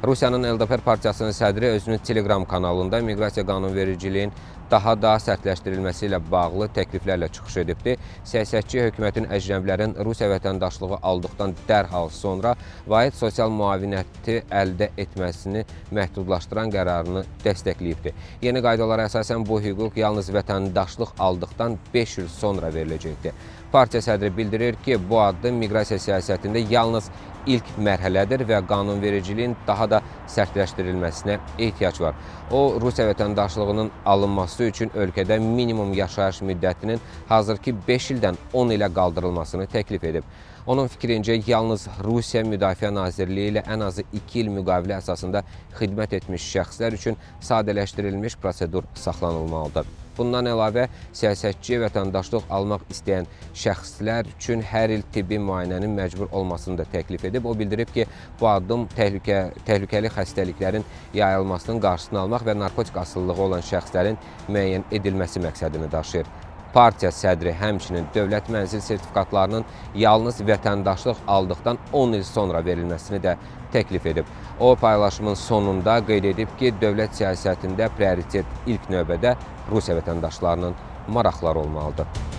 Rusiyanın LDPR partiyasının sədri özünün Telegram kanalında miqrasiya qanunvericiliyin daha da sərtləşdirilməsi ilə bağlı təkliflərlə çıxış edibdir. Siyasətçi hökumətin əcnəbilərin Rusiya vətəndaşlığı aldıqdan dərhal sonra vahid sosial müavinəti əldə etməsini məhdudlaşdıran qərarını dəstəkləyibdir. Yeni qaydalara əsasən bu hüquq yalnız vətəndaşlıq aldıqdan 5 il sonra veriləcəkdir. Partiya sədri bildirir ki, bu addım miqrasiya siyasətində yalnız ilk mərhələdir və qanunvericiliyin daha da sərtləşdirilməsinə ehtiyac var. O, Rusiya vətəndaşlığının alınması üçün ölkədə minimum yaşayış müddətinin hazırki 5 ildən 10 ilə qaldırılmasını təklif edib. Onun fikrincə, yalnız Rusiya Müdafiə Nazirliyi ilə ən azı 2 il müqavilə əsasında xidmət etmiş şəxslər üçün sadələşdirilmiş prosedur saxlanılmalıdır. Bundan əlavə, siyasətçi vətəndaşlıq almaq istəyən şəxslər üçün hər il tibbi müayinənin məcbur olmasını da təklif edib. O bildirib ki, bu addım təhlükəli xəstəliklərin yayılmasının qarşısını almaq və narkotik asılılığı olan şəxslərin müəyyən edilməsi məqsədini daşıyır. Partiya sədri həmçinin dövlət mənzil sertifikatlarının yalnız vətəndaşlıq aldıqdan 10 il sonra verilməsini də təklif edib. O, paylaşımın sonunda qeyd edib ki, dövlət siyasətində prioritet ilk növbədə Rusiya vətəndaşlarının maraqları olmalıdır.